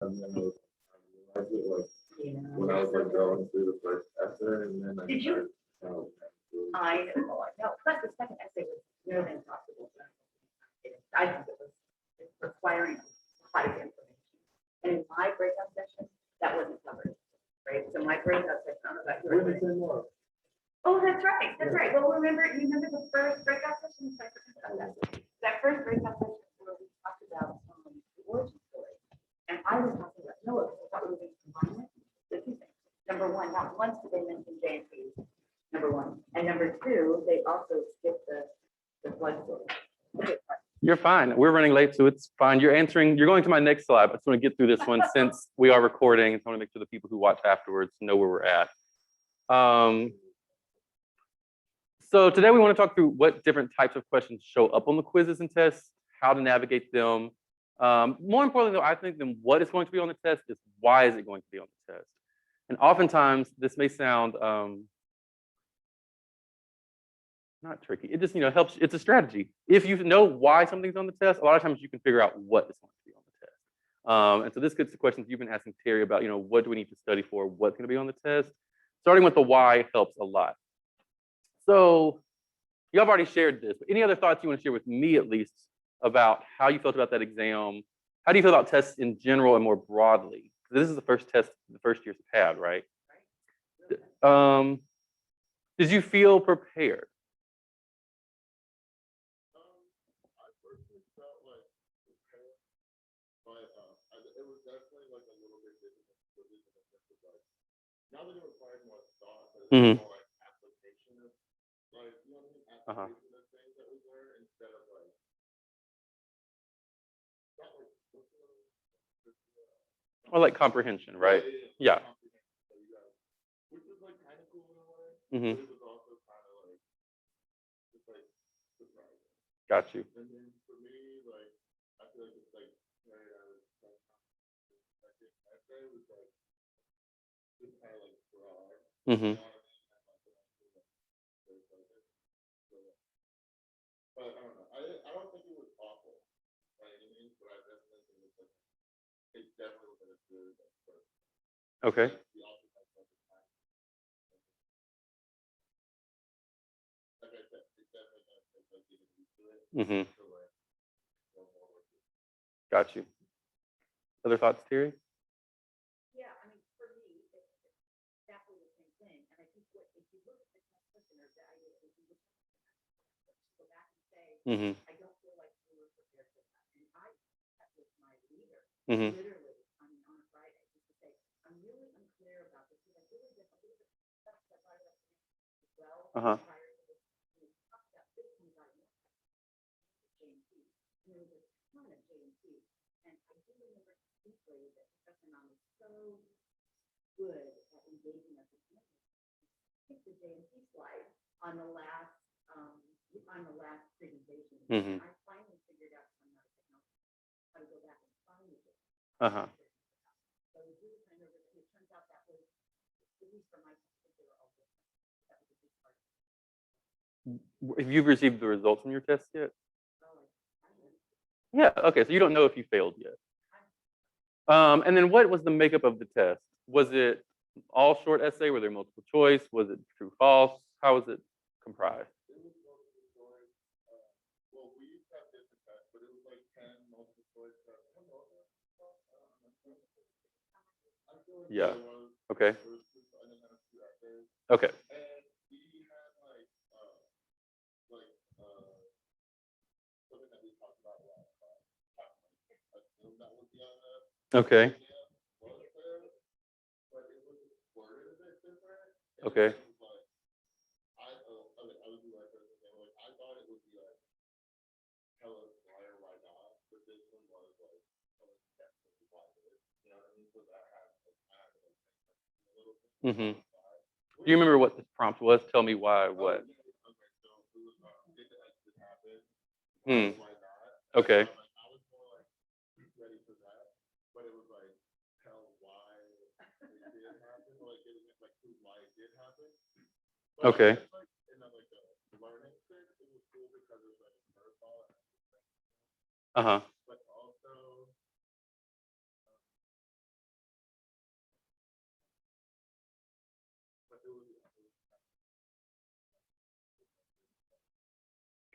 And then I realized it like when I was like going through the first essay, and then Did you? oh, I know. Plus the second essay was nearly impossible. I think it was requiring high information. And in my breakout session, that wasn't covered, right? So my breakout session, I don't know about we're the yours. same one. Oh, that's right. That's right. Well, you remember the first breakout session? That first breakout session where we talked about the origin story. And I was talking about Noah, because I thought we were going to combine it. So two things. Number one, not once did they mention J&P, number one. And number two, they also skipped the flood story. Okay, You're fine. We're running late, so it's fine. You're going to my next slide. I just want to get through this one since we are recording. I want to make sure the people who watch afterwards know where we're at. So today we want to talk through what different types of questions show up on the quizzes and tests, how to navigate them. More importantly, though, I think than what is going to be on the test is why is it going to be on the test. And oftentimes this may sound not tricky. It just helps. It's a strategy. If you know why something's on the test, a lot of times you can figure out what is going to be on the test. And so this gets to questions you've been asking Terry about. What do we need to study for? What's going to be on the test? Starting with the why helps a lot. So you have already shared this, but any other thoughts you want to share with me at least about how you felt about that exam? How do you feel about tests in general and more broadly? This is the first test the first years have had, right? Did you feel prepared? I personally felt like prepared, but it was definitely like a little bit difficult for this in the sense of like now that it required more thought, but it's more like application of like application of things that we learn instead of like not like Or like comprehension, right? Yeah. Which was like kind of cool in a way, Mm-hmm. but it was also kind of like just like surprising. Got you. And then for me, like I feel like it's like right out of like second essay was like just kind of like broad. Mm-hmm. You know what I mean? And like very focused. So, but I don't know. I don't think it was awful by any means, but I definitely think it's like it definitely was a good like first. Okay. We also had like the time. Like I said, it definitely does take like getting used to it. Mm-hmm. So like go more with it. Got you. Other thoughts, Terry? Yeah, I mean, for me, it's exactly the same thing. And I think if you look at the test question or value, if you look at go back and say, I don't feel like we were prepared for that. And I met with my leader, literally, on a Friday, just to say, I'm really unclear about this. Because I really get a little bit stuff that I like as well. Prior to this, we talked about this comes out of J&T. And there was a ton of J&T. And I do remember deeply that Professor Nam was so good at engaging us. Pick the J&T slide on the last presentation. And I finally figured out how to go back and find it. So it really kind of, it turns out that was, at least for my particular office, that was a big part. Have you received the results from your test yet? Yeah, okay, so you don't know if you failed yet. And then what was the makeup of the test? Was it all short essay? Were there multiple choice? Was it true, false? How was it comprised? It was multiple choice. Well, we used to have different tests, but it was like 10 multiple choice tests. Yeah. Okay. Okay. And we had like something that we talked about last time. That would be on the Okay. was there, but it was worded a bit different. Okay. It was like I would do like this thing. Like I thought it would be like tell us why or why not, but this one was like tell us definitely why it is. You know what I mean? So that had like I had to like think a little bit. Do you remember what the prompt was? Tell me why. What? Okay, so it was did the exit happen? Why not? Okay. I was more like ready for that, but it was like tell why it did happen, like it was like prove why it did happen. But okay. Like in a, like a learning sense, it was cool because it was like a curveball. But also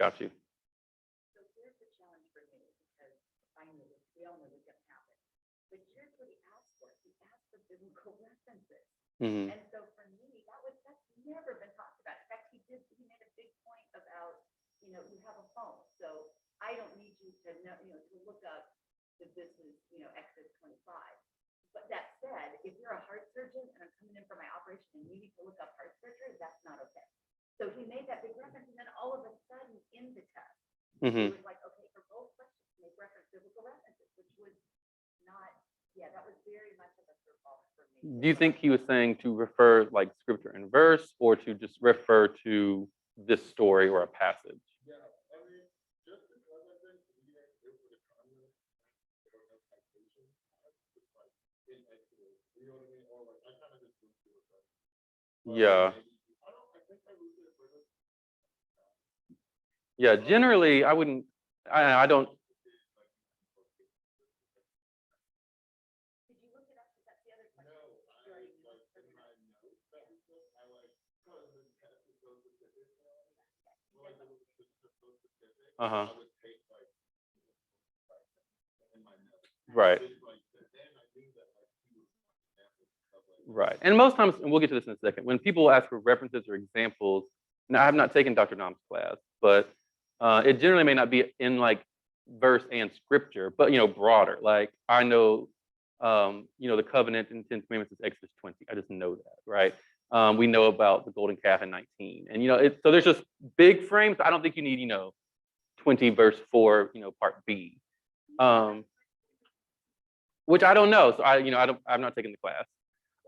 Got you. So here's the challenge for me, because I knew this, we all knew it was gonna happen. But here's what he asked for. He asked for biblical references. Hmm. And so for me, that's never been talked about. In fact, he made a big point about, you have a phone. So I don't need you to know, to look up that this is, Exodus 25. But that said, if you're a heart surgeon and I'm coming in for my operation and you need to look up heart surgery, that's not okay. So he made that big reference, and then all of a sudden in the test, Hmm. it was like, okay, for both questions, make reference biblical references, which was not, yeah, that was very much of a curveball for me. Do you think he was saying to refer like scripture and verse, or to just refer to this story or a passage? Yeah, I mean, just because I think reading it with a context or no citation, just like in Exodus, you know what I mean? Or like I kind of just went through it. Yeah. I think I read it, but Yeah. Generally, I wouldn't. I don't. Did you look it up? Because that's the other question. no, I like in my notes that we took, I like because the test is so specific, like the so specific, Uh-huh. I would take like in my notes. Right. It's like then I knew that like he was stuff like that. Right. And most times, and we'll get to this in a second, when people ask for references or examples, now I have not taken Dr. Nam's class, but it generally may not be in like verse and scripture, but broader. Like I know, the covenant and 10 commandments is Exodus 20. I just know that, right? We know about the golden calf in 19, and so there's just big frames. I don't think you need 20 verse 4, part B, which I don't know. So I'm not taking the class.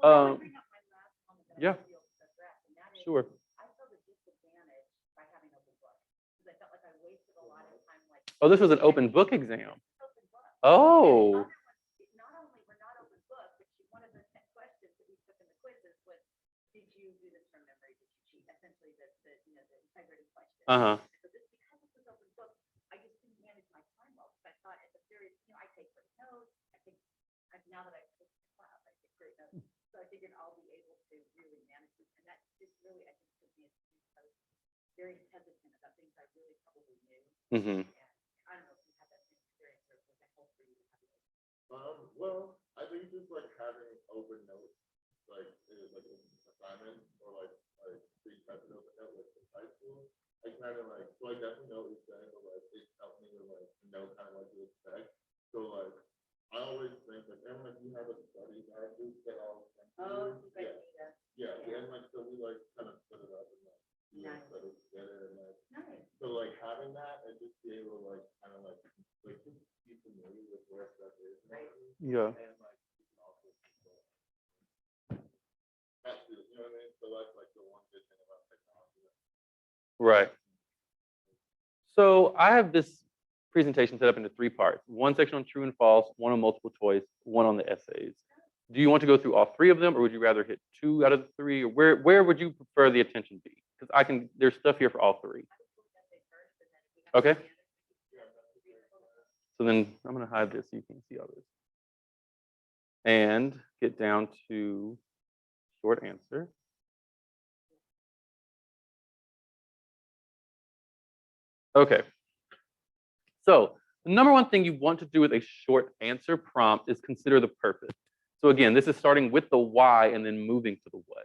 Well, I would bring up my last comment that yeah. I really feel address, and that is, Sure. I felt a disadvantage by having open book, because I felt like I wasted a lot of time, like. Oh, this was an open book exam. Open book. Oh. And the other ones, not only were not open book, but one of the questions that we took in the quizzes was, did you do this from memory? Did you cheat? Essentially, the integrity question. Uh-huh. So because this was open book, I just didn't manage my time well, because I thought at the very, I take great notes. Now that I took the class, I take great notes. So I figured I'll be able to really manage it. And that just really, I think, took me, I was very hesitant about things I really probably knew. Mm-hmm. And I don't know if you had that same experience, or was that helpful for you to have it? Well, I think just like having open notes, like an assignment or like being type of open note like in high school. I kind of like, so I definitely know what you're saying, but like it helped me to like know kind of what to expect. So like I always think like, and like you have a study guide group that all yeah, and like so we like kind of split it up and like study together and like so like having that and just be able to like kind of like just be familiar with where stuff is. Right. Yeah. And like you can also that's it, you know what I mean? So that's like the one good thing about technology. Right. So I have this presentation set up into 3 parts. One section on true and false, one on multiple choice, one on the essays. Do you want to go through all 3 of them, or would you rather hit 2 out of the 3? Or where would you prefer the attention be? Because there's stuff here for all 3. Okay. So then I'm going to hide this so you can see all this. And get down to short answer. Okay. So the number one thing you want to do with a short answer prompt is consider the purpose. So again, this is starting with the why and then moving to the what.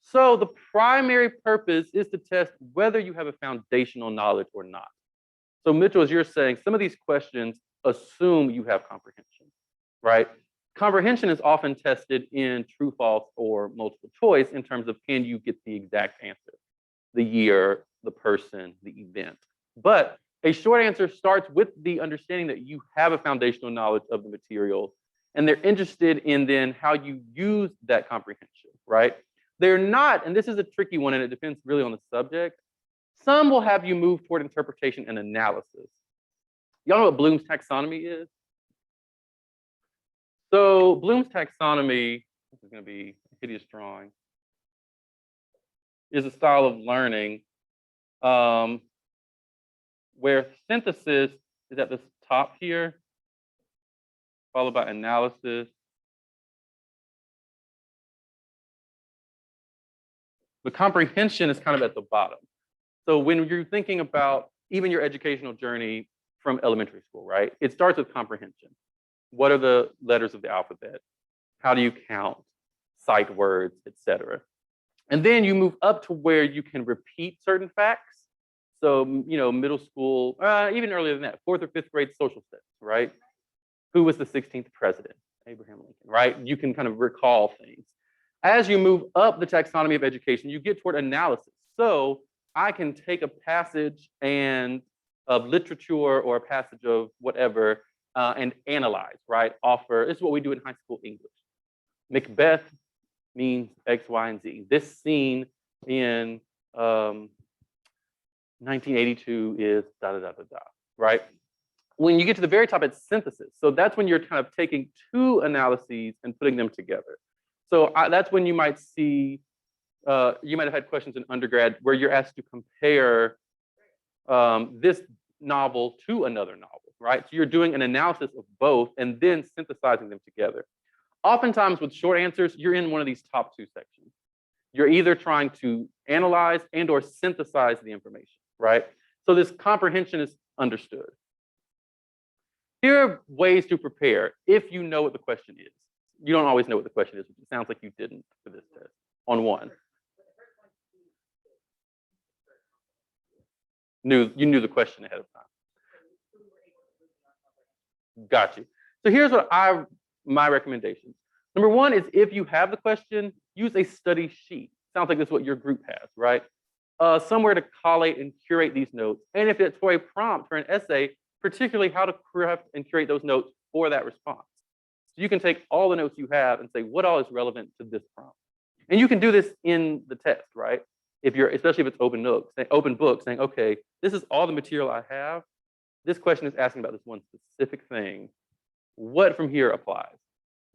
So the primary purpose is to test whether you have a foundational knowledge or not. So Mitchell, as you're saying, some of these questions assume you have comprehension, right? Comprehension is often tested in true, false, or multiple choice in terms of can you get the exact answer, the year, the person, the event. But a short answer starts with the understanding that you have a foundational knowledge of the material, and they're interested in then how you use that comprehension, right? They're not, and this is a tricky one, and it depends really on the subject. Some will have you move toward interpretation and analysis. Y'all know what Bloom's taxonomy is? So Bloom's taxonomy, this is going to be a hideous drawing, is a style of learning where synthesis is at the top here, followed by analysis. The comprehension is kind of at the bottom. So when you're thinking about even your educational journey from elementary school, right? It starts with comprehension. What are the letters of the alphabet? How do you count, cite words, etc.? And then you move up to where you can repeat certain facts. So, middle school, even earlier than that, 4th or 5th grade social studies, right? Who was the 16th president? Abraham Lincoln, right? You can kind of recall things. As you move up the taxonomy of education, you get toward analysis. So I can take a passage of literature or a passage of whatever and analyze, right? This is what we do in high school English. Macbeth means X, Y, and Z. This scene in 1982 is da da da da da, right? When you get to the very top, it's synthesis. So that's when you're kind of taking two analyses and putting them together. So that's when you might see, you might have had questions in undergrad where you're asked to compare this novel to another novel, right? So you're doing an analysis of both and then synthesizing them together. Oftentimes with short answers, you're in one of these top two sections. You're either trying to analyze and or synthesize the information, right? So this comprehension is understood. Here are ways to prepare if you know what the question is. You don't always know what the question is. It sounds like you didn't for this test on one. You knew the question ahead of time. Got you. So here's what my recommendations. Number one is if you have the question, use a study sheet. Sounds like that's what your group has, right? Somewhere to collate and curate these notes. And if it's for a prompt for an essay, particularly how to craft and curate those notes for that response. So you can take all the notes you have and say, what all is relevant to this prompt? And you can do this in the test, right? Especially if it's open book, saying, okay, this is all the material I have. This question is asking about this one specific thing. What from here applies?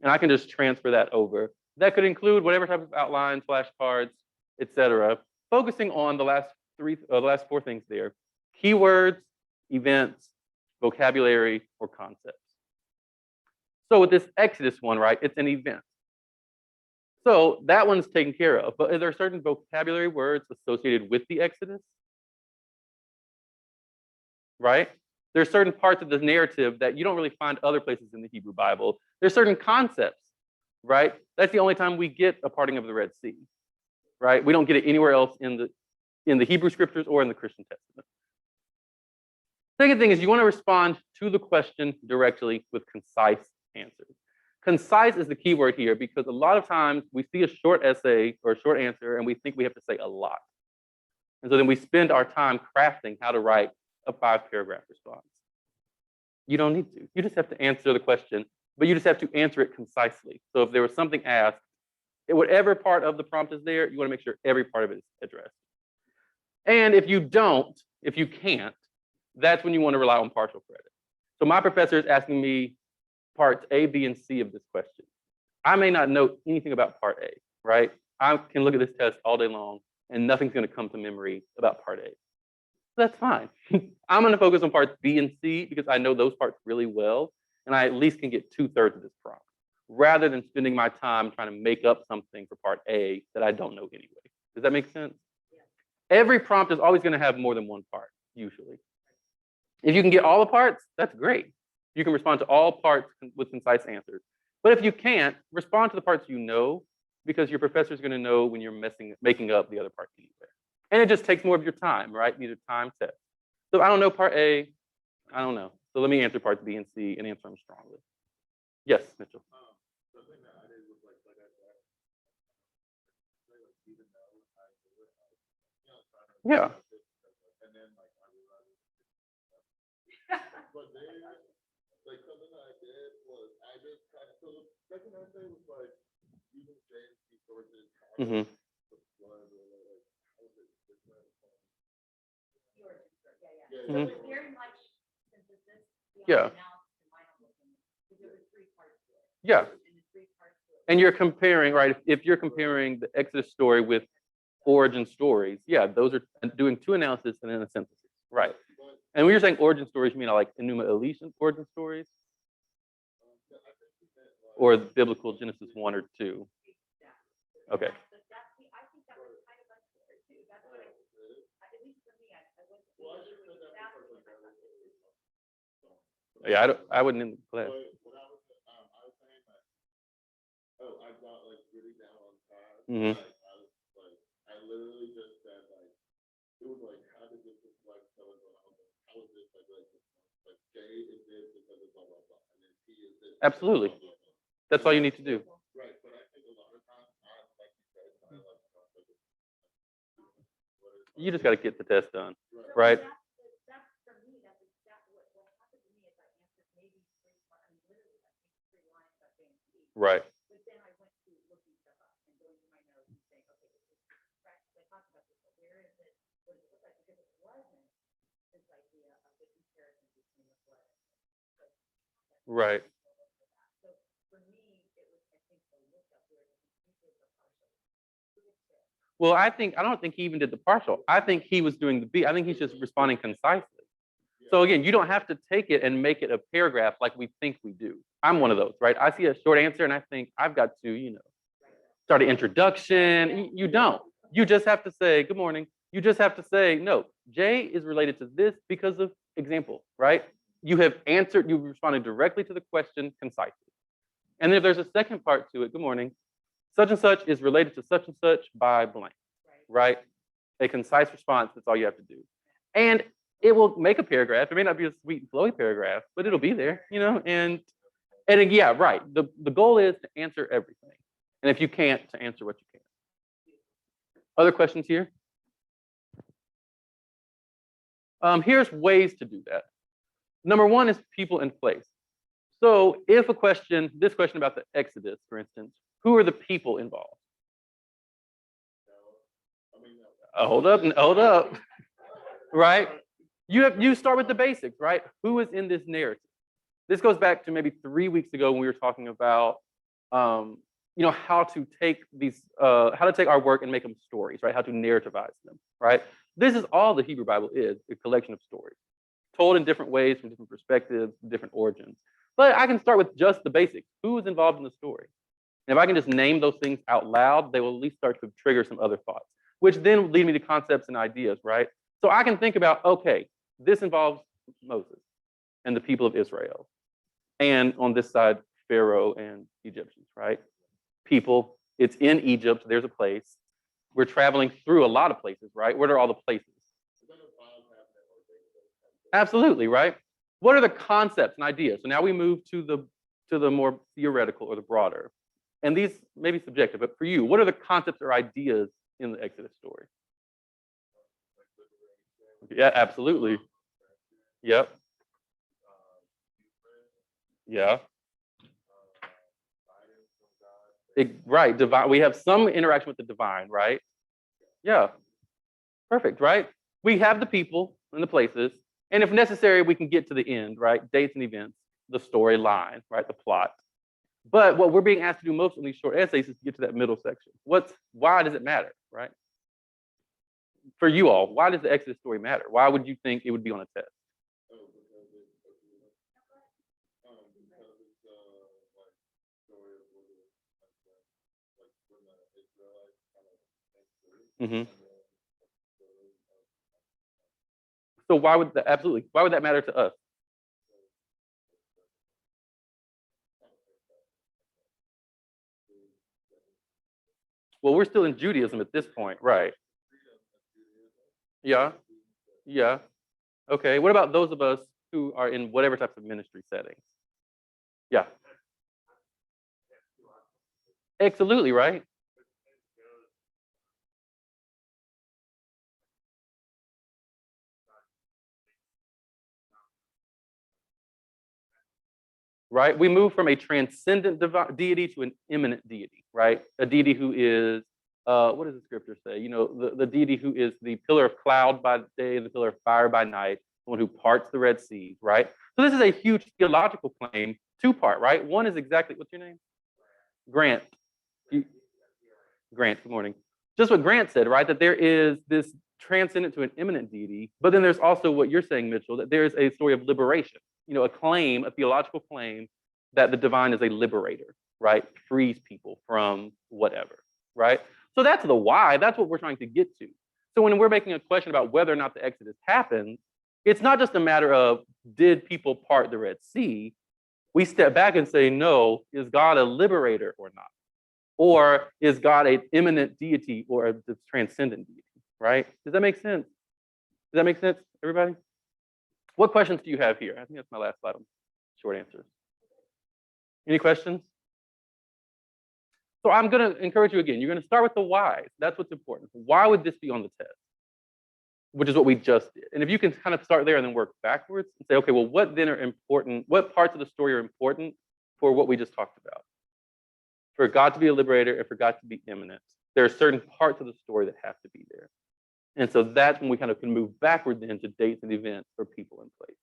And I can just transfer that over. That could include whatever type of outline, flashcards, etc. Focusing on the last four things there: keywords, events, vocabulary, or concepts. So with this Exodus one, right, it's an event. So that one's taken care of, but are there certain vocabulary words associated with the Exodus? Right? There's certain parts of the narrative that you don't really find other places in the Hebrew Bible. There's certain concepts, right? That's the only time we get a parting of the Red Sea, right? We don't get it anywhere else in the Hebrew scriptures or in the Christian Testament. Second thing is you want to respond to the question directly with concise answers. Concise is the key word here because a lot of times we see a short essay or a short answer and we think we have to say a lot. And so then we spend our time crafting how to write a 5-paragraph response. You don't need to. You just have to answer the question, but you just have to answer it concisely. So if there was something asked, whatever part of the prompt is there, you want to make sure every part of it is addressed. And if you can't, that's when you want to rely on partial credit. So my professor is asking me parts A, B, and C of this question. I may not know anything about part A, right? I can look at this test all day long and nothing's going to come to memory about part A. That's fine. I'm going to focus on parts B and C because I know those parts really well, and I at least can get 2/3 of this prompt, rather than spending my time trying to make up something for part A that I don't know anyway. Does that make sense? Yeah. Every prompt is always going to have more than one part, usually. If you can get all the parts, that's great. You can respond to all parts with concise answers. But if you can't, respond to the parts you know, because your professor is going to know when you're making up the other part anyway. And it just takes more of your time, right? These are time tests. So I don't know part A, I don't know. So let me answer parts B and C and answer them strongly. Yes, Mitchell. The thing that I did was like I said, even though I do it, Yeah. And then like I realized, but then like something that I did was I just kind of, so the second essay was like using James B. sources. Mm-hmm. So Mhm. it's very much synthesis. Yeah. Yeah. And you're comparing, right? If you're comparing the Exodus story with origin stories, yeah, those are doing two analysis and then a synthesis, right? And when you're saying origin stories, you mean like Enuma Elish origin stories, or biblical Genesis 1 or 2? Okay. Yeah, I wouldn't in the class. But what I was saying that, oh, I got like really down on time. Mhm. I literally just said like, it was like, how did this reflect so and so? How is this like Jay is this because of blah blah blah, and then T is this. Absolutely. Blah, blah, blah. That's all you need to do. Right, but I think a lot of times, like you said, I like You just got to get the test done, right. right? That's for me, that's exactly what happened to me is I answered maybe literally I think 3 lines about JMT. Right. But then I went to looking stuff up and going through my notes and saying, okay, this is correct. They talked about this, but where is it? What does it look like? Because it wasn't this idea of the comparison between the blood. Right. So for me, it was I think the lookup where the partial. Well, I don't think he even did the partial. I think he was doing the B. I think he's just responding concisely. So again, you don't have to take it and make it a paragraph like we think we do. I'm one of those, right? I see a short answer and I think I've got to, start an introduction. You don't. You just have to say, good morning. You just have to say, no, Jay is related to this because of example, right? You have answered, you've responded directly to the question concisely. And then if there's a second part to it, good morning, such and such is related to such and such by blank, right? A concise response, that's all you have to do. And it will make a paragraph. It may not be a sweet and flowy paragraph, but it'll be there, and yeah, right. The goal is to answer everything. And if you can't, to answer what you can. Other questions here? Here's ways to do that. Number one is people in place. So if this question about the Exodus, for instance, who are the people involved? Hold up, right? You start with the basics, right? Who is in this narrative? This goes back to maybe 3 weeks ago when we were talking about, how to take our work and make them stories, right? How to narrativize them, right? This is all the Hebrew Bible is, a collection of stories, told in different ways, from different perspectives, different origins. But I can start with just the basics. Who is involved in the story? And if I can just name those things out loud, they will at least start to trigger some other thoughts, which then lead me to concepts and ideas, right? So I can think about, okay, this involves Moses and the people of Israel. And on this side, Pharaoh and Egyptians, right? People, it's in Egypt, there's a place. We're traveling through a lot of places, right? What are all the places? Absolutely, right? What are the concepts and ideas? So now we move to the more theoretical or the broader. And these may be subjective, but for you, what are the concepts or ideas in the Exodus story? Yeah, absolutely. Yep. Yeah. Right, divine. We have some interaction with the divine, right? Yeah. Perfect, right? We have the people and the places, and if necessary, we can get to the end, right? Dates and events, the storyline, right? The plot. But what we're being asked to do most in these short essays is to get to that middle section. Why does it matter, right? For you all, why does the Exodus story matter? Why would you think it would be on a test? Mm-hmm. So why would that matter to us? Well, we're still in Judaism at this point, right? Yeah. Yeah. Okay. What about those of us who are in whatever types of ministry settings? Yeah. Absolutely, right? Right? We move from a transcendent deity to an immanent deity, right? A deity who is, what does the scripture say? The deity who is the pillar of cloud by day and the pillar of fire by night, the one who parts the Red Sea, right? So this is a huge theological claim, two-part, right? One is exactly, what's your name? Grant. Grant, good morning. Just what Grant said, right? That there is this transcendent to an immanent deity, but then there's also what you're saying, Mitchell, that there's a story of liberation, a theological claim that the divine is a liberator, right? Frees people from whatever, right? So that's the why. That's what we're trying to get to. So when we're making a question about whether or not the Exodus happens, It's not just a matter of, did people part the Red Sea? We step back and say, no, is God a liberator or not? Or is God an immanent deity or a transcendent deity, right? Does that make sense? Does that make sense, everybody? What questions do you have here? I think that's my last slide on short answers. Any questions? So I'm going to encourage you again. You're going to start with the whys. That's what's important. Why would this be on the test? Which is what we just did. And if you can kind of start there and then work backwards and say, okay, well, what then are important? What parts of the story are important for what we just talked about? For God to be a liberator and for God to be immanent. There are certain parts of the story that have to be there. And so that's when we kind of can move backward then to dates and events for people in place.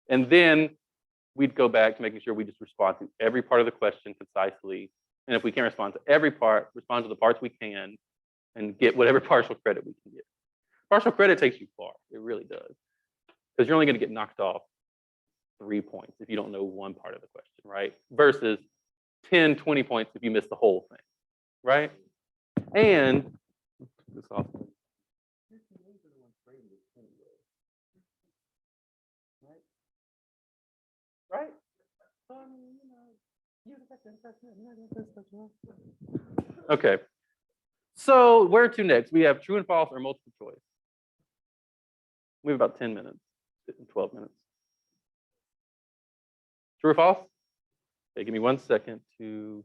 And then we'd go back to making sure we just respond to every part of the question concisely. And if we can't respond to every part, respond to the parts we can and get whatever partial credit we can get. Partial credit takes you far. It really does. Because you're only going to get knocked off 3 points if you don't know one part of the question, right? Versus 10, 20 points if you miss the whole thing, right? And this also, right? Okay. So where to next? We have true and false or multiple choice. We have about 10 minutes, 12 minutes. True or false? Okay, give me 1 second to.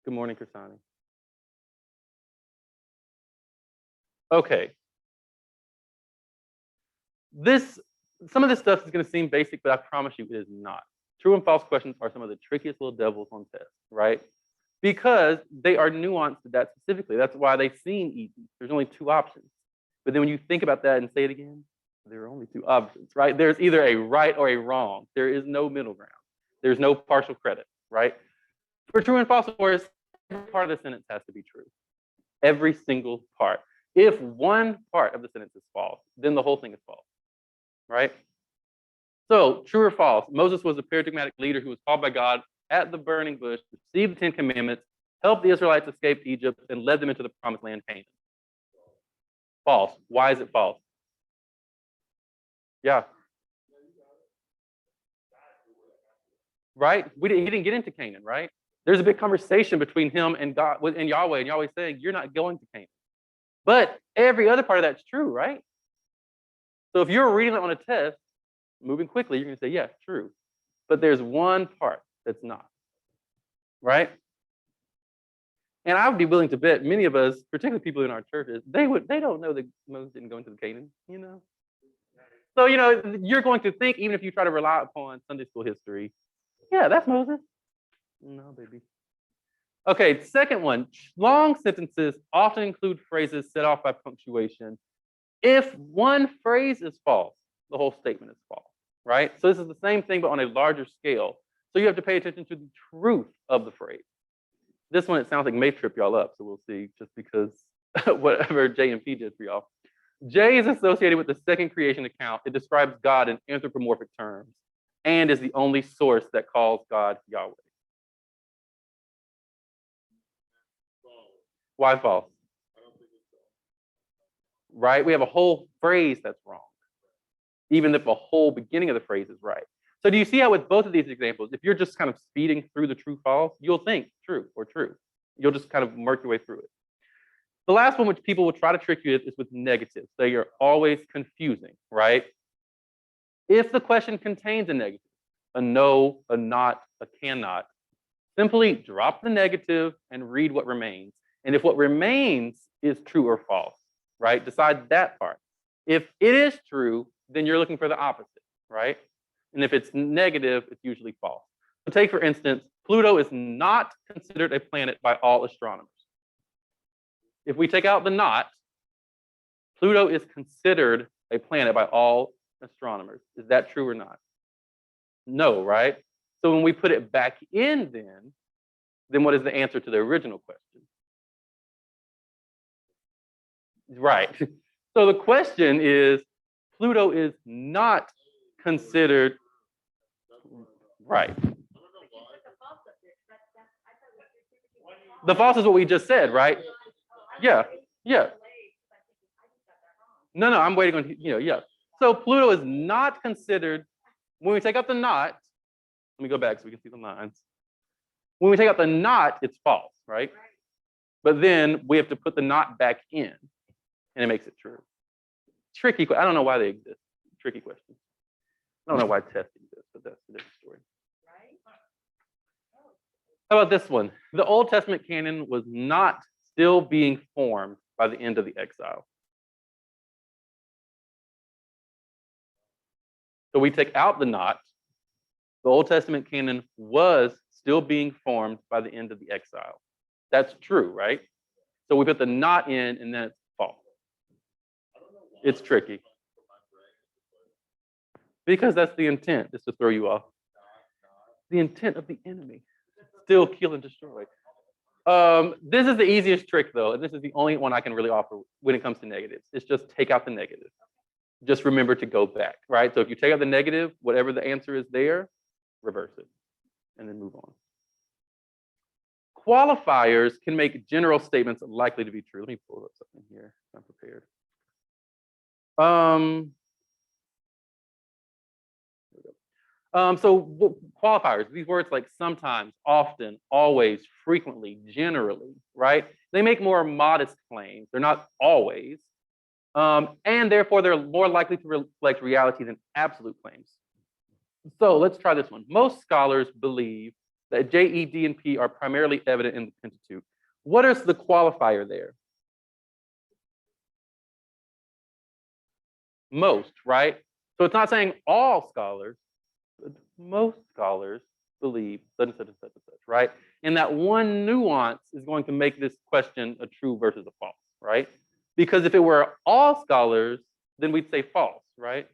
Good morning, Krisani. Okay. Some of this stuff is going to seem basic, but I promise you it is not. True and false questions are some of the trickiest little devils on tests, right? Because they are nuanced to that specifically. That's why they seem easy. There's only 2 options. But then when you think about that and say it again, there are only 2 options, right? There's either a right or a wrong. There is no middle ground. There's no partial credit, right? For true and false, of course, every part of the sentence has to be true. Every single part. If one part of the sentence is false, then the whole thing is false, right? So, true or false, Moses was a paradigmatic leader who was called by God at the burning bush, received the 10 commandments, helped the Israelites escape Egypt, and led them into the promised land, Canaan. False. Why is it false? Yeah. Right? He didn't get into Canaan, right? There's a big conversation between him and God and Yahweh saying, you're not going to Canaan. But every other part of that's true, right? So if you're reading it on a test, moving quickly, you're going to say, yeah, true. But there's one part that's not, right? And I would be willing to bet many of us, particularly people in our churches, they don't know that Moses didn't go into the Canaan, you know? So, you're going to think, even if you try to rely upon Sunday school history, yeah, that's Moses. No, baby. Okay, second one. Long sentences often include phrases set off by punctuation. If one phrase is false, the whole statement is false, right? So this is the same thing, but on a larger scale. So you have to pay attention to the truth of the phrase. This one, it sounds like may trip y'all up, so we'll see, just because whatever J and P did for y'all. J is associated with the second creation account. It describes God in anthropomorphic terms and is the only source that calls God Yahweh. Why false? Right? We have a whole phrase that's wrong, even if the whole beginning of the phrase is right. So do you see how with both of these examples, if you're just kind of speeding through the true false, you'll think true or true. You'll just kind of work your way through it. The last one, which people will try to trick you with, is with negatives. So you're always confusing, right? If the question contains a negative, a no, a not, a cannot, simply drop the negative and read what remains. And if what remains is true or false, right? Decide that part. If it is true, then you're looking for the opposite, right? And if it's negative, it's usually false. So take, for instance, Pluto is not considered a planet by all astronomers. If we take out the not, Pluto is considered a planet by all astronomers. Is that true or not? No, right? So when we put it back in then what is the answer to the original question? Right. So the question is, Pluto is not considered right. The false is what we just said, right? Yeah, yeah. No, I'm waiting on, yeah. So Pluto is not considered, when we take out the not, let me go back so we can see the lines. When we take out the not, it's false, right? But then we have to put the not back in, and it makes it true. Tricky, I don't know why they exist. Tricky question. I don't know why tests exist, but that's a different story. How about this one? The Old Testament canon was not still being formed by the end of the exile. So we take out the not. The Old Testament canon was still being formed by the end of the exile. That's true, right? So we put the not in, and then it's false. It's tricky. Because that's the intent, is to throw you off. The intent of the enemy. Still kill and destroy. This is the easiest trick, though, and this is the only one I can really offer when it comes to negatives. It's just take out the negative. Just remember to go back, right? So if you take out the negative, whatever the answer is there, reverse it, and then move on. Qualifiers can make general statements likely to be true. Let me pull up something here. I'm prepared. So qualifiers, these words like sometimes, often, always, frequently, generally, right? They make more modest claims. They're not always. And therefore, they're more likely to reflect reality than absolute claims. So let's try this one. Most scholars believe that J, E, D, and P are primarily evident in the Pentateuch. What is the qualifier there? Most, right? So it's not saying all scholars, but most scholars believe such and such and such and such, right? And that one nuance is going to make this question a true versus a false, right? Because if it were all scholars, then we'd say false, right?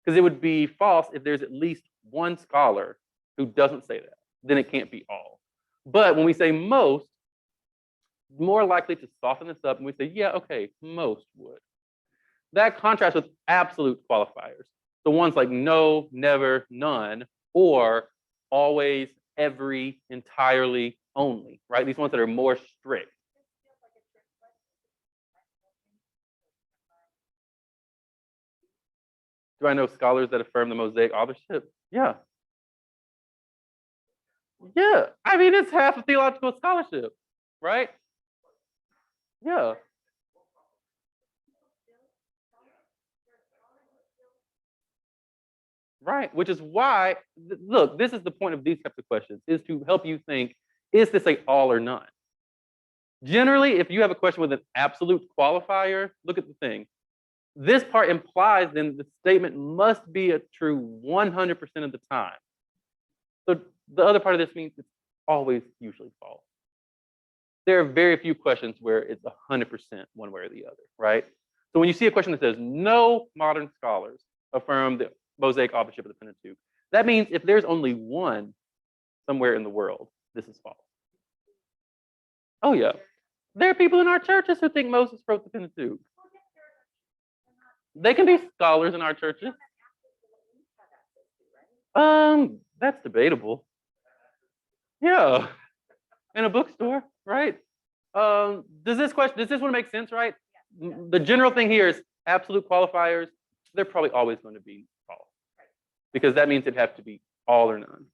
Because it would be false if there's at least one scholar who doesn't say that. Then it can't be all. But when we say most, more likely to soften this up, and we say, yeah, okay, most would. That contrasts with absolute qualifiers. The ones like no, never, none, or always, every, entirely, only, right? These ones that are more strict. Do I know scholars that affirm the Mosaic authorship? Yeah. Yeah. I mean, it's half of theological scholarship, right? Yeah. Right. Which is why, look, this is the point of these types of questions, is to help you think, is this a all or none? Generally, if you have a question with an absolute qualifier, look at the thing. This part implies then the statement must be a true 100% of the time. So the other part of this means it's always usually false. There are very few questions where it's 100% one way or the other, right? So when you see a question that says no modern scholars affirm the Mosaic authorship of the Pentateuch, that means if there's only one somewhere in the world, this is false. Oh yeah, there are people in our churches who think Moses wrote the Pentateuch. They can be scholars in our churches. That's debatable. Yeah, in a bookstore, right? Does this one make sense, right? The general thing here is absolute qualifiers. They're probably always going to be false because that means it has to be all or none.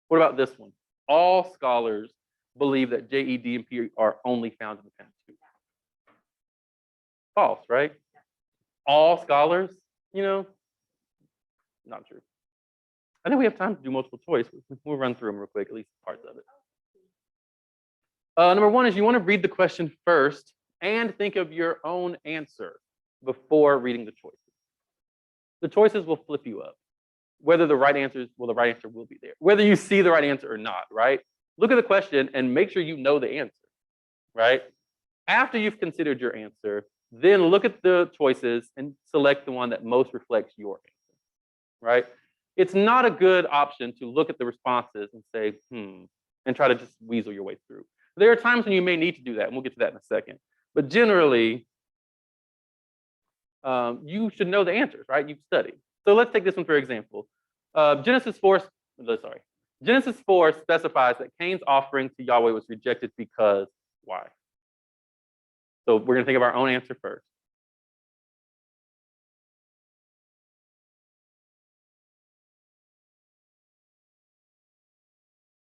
What about this one? All scholars believe that J, E, D, and P are only found in the Pentateuch. False, right? All scholars, not true. I think we have time to do multiple choice. We'll run through them real quick, at least parts of it. Number one is you want to read the question first and think of your own answer before reading the choices. The choices will flip you up. Whether the right answer will be there. Whether you see the right answer or not, right? Look at the question and make sure you know the answer, right? After you've considered your answer, then look at the choices and select the one that most reflects your answer, right? It's not a good option to look at the responses and say, and try to just weasel your way through. There are times when you may need to do that, and we'll get to that in a second. But generally, you should know the answers, right? You've studied. So let's take this one for example. Genesis 4 specifies that Cain's offering to Yahweh was rejected because why? So we're going to think of our own answer first.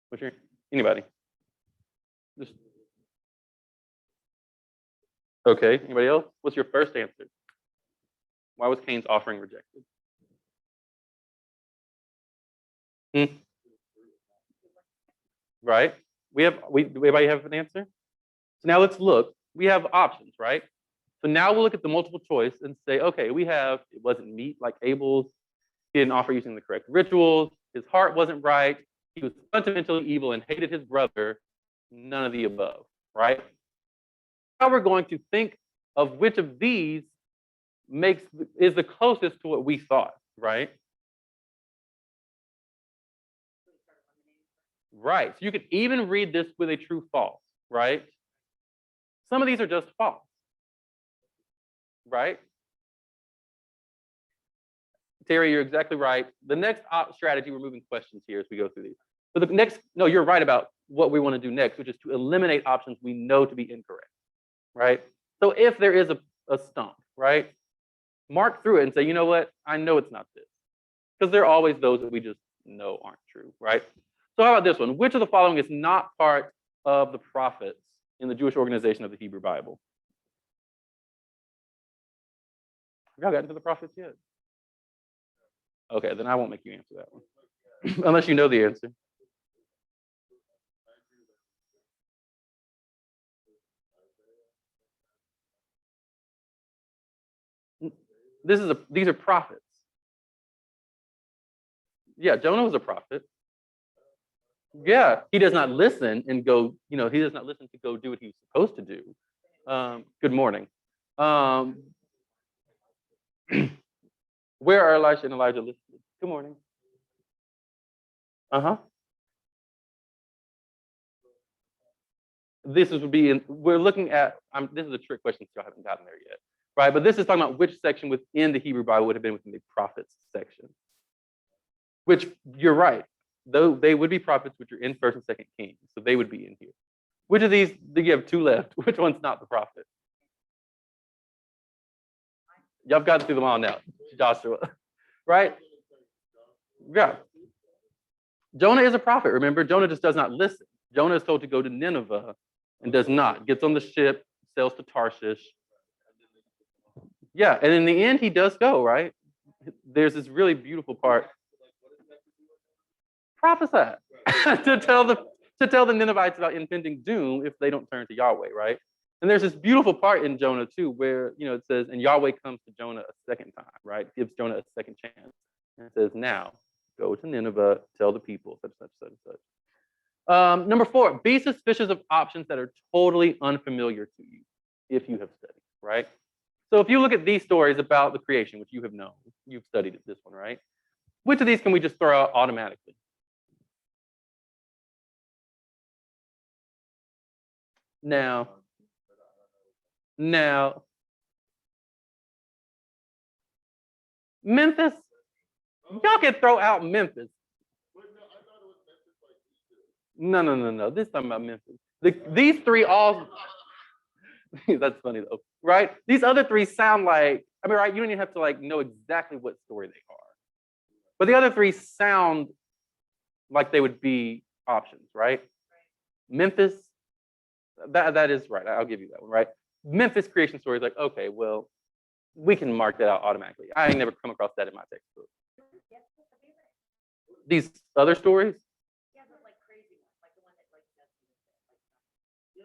What's your, anybody? Just, okay, anybody else? What's your first answer? Why was Cain's offering rejected? Right? Everybody have an answer? So now let's look. We have options, right? So now we'll look at the multiple choice and say, okay, we have, it wasn't meat like Abel's. He didn't offer using the correct rituals. His heart wasn't right. He was fundamentally evil and hated his brother. None of the above, right? Now we're going to think of which of these is the closest to what we thought, right? Right. So you could even read this with a true false, right? Some of these are just false, right? Terry, you're exactly right. The next strategy, we're moving questions here as we go through these. But the next, no, you're right about what we want to do next, which is to eliminate options we know to be incorrect, right? So if there is a stump, right? Mark through it and say, you know what? I know it's not this. Because there are always those that we just know aren't true, right? So how about this one? Which of the following is not part of the prophets in the Jewish organization of the Hebrew Bible? Have y'all gotten to the prophets yet? Okay, then I won't make you answer that one. Unless you know the answer. These are prophets. Yeah, Jonah was a prophet. Yeah, he does not listen and go, he does not listen to go do what he's supposed to do. Good morning. Where are Elisha and Elijah listed? Good morning. This would be we're looking at, this is a trick question, so I haven't gotten there yet, right? But this is talking about which section within the Hebrew Bible would have been within the prophets section. Which, you're right, though they would be prophets, which are in 1st and 2nd Kings, so they would be in here. Which of these, you have 2 left, which one's not the prophet? Y'all gotten through them all now, Joshua, right? Yeah. Jonah is a prophet, remember? Jonah just does not listen. Jonah is told to go to Nineveh and does not. Gets on the ship, sails to Tarshish. Yeah, and in the end, he does go, right? There's this really beautiful part. Prophesy to tell the Ninevites about impending doom if they don't turn to Yahweh, right? And there's this beautiful part in Jonah too, where it says, and Yahweh comes to Jonah a second time, right? Gives Jonah a second chance. And it says, now go to Nineveh, tell the people, such, such, such, such. Number 4, be suspicious of options that are totally unfamiliar to you, if you have studied, right? So if you look at these stories about the creation, which you have known, you've studied this one, right? Which of these can we just throw out automatically? Now, Memphis, y'all can throw out Memphis. No. This time about Memphis. These 3 all, that's funny though, right? These other 3 sound like, right? You don't even have to know exactly what story they are. But the other 3 sound like they would be options, right? Memphis, that is right. I'll give you that one, right? Memphis creation story is like, okay, well, we can mark that out automatically. I ain't never come across that in my textbook. These other stories?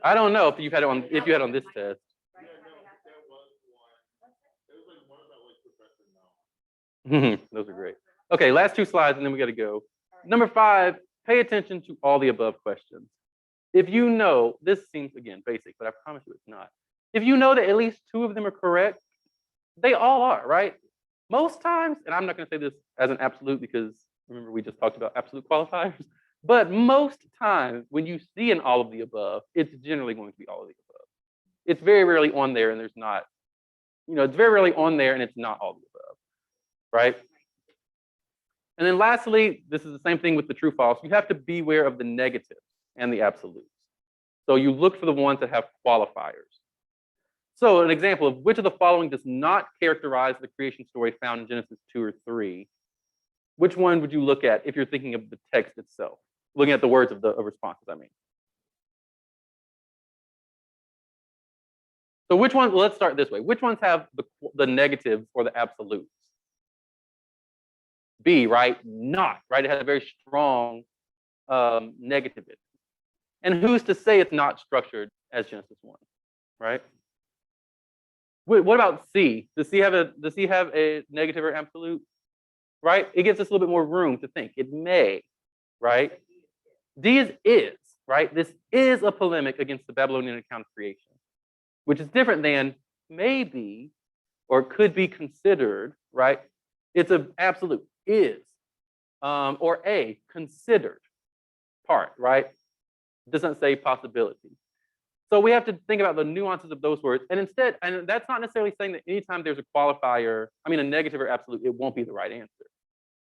I don't know if you had it on this test. Those are great. Okay, last 2 slides and then we got to go. Number 5, pay attention to all the above questions. If you know, this seems, again, basic, but I promise you it's not. If you know that at least 2 of them are correct, they all are, right? Most times, and I'm not going to say this as an absolute because remember we just talked about absolute qualifiers, but most times when you see an all of the above, it's generally going to be all of the above. It's very rarely on there and there's not, it's very rarely on there and it's not all of the above, right? And then lastly, this is the same thing with the true false. You have to beware of the negatives and the absolutes. So you look for the ones that have qualifiers. So an example of which of the following does not characterize the creation story found in Genesis 2 or 3, which one would you look at if you're thinking of the text itself? Looking at the words of the responses, I mean. So which ones, let's start this way. Which ones have the negatives or the absolutes? B, right? Not, right? It has a very strong negative. And who's to say it's not structured as Genesis 1, right? What about C? Does C have a negative or absolute? Right? It gives us a little bit more room to think. It may, right? D is, right? This is a polemic against the Babylonian account of creation, which is different than maybe or could be considered, right? It's an absolute is, or a considered part, right? Doesn't say possibility. So we have to think about the nuances of those words. And instead, and that's not necessarily saying that anytime there's a qualifier, I mean, a negative or absolute, it won't be the right answer.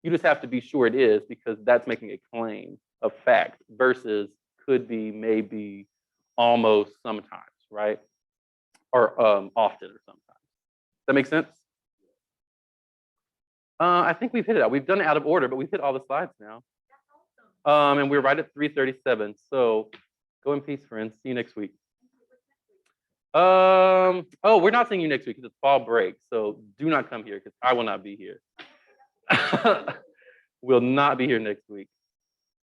You just have to be sure it is because that's making a claim of fact versus could be, maybe, almost, sometimes, right? Or often or sometimes. Does that make sense? I think we've hit it out. We've done it out of order, but we've hit all the slides now. And we're right at 3:37. So go in peace, friends. See you next week. Oh, we're not seeing you next week because it's fall break. So do not come here because I will not be here. Will not be here next week.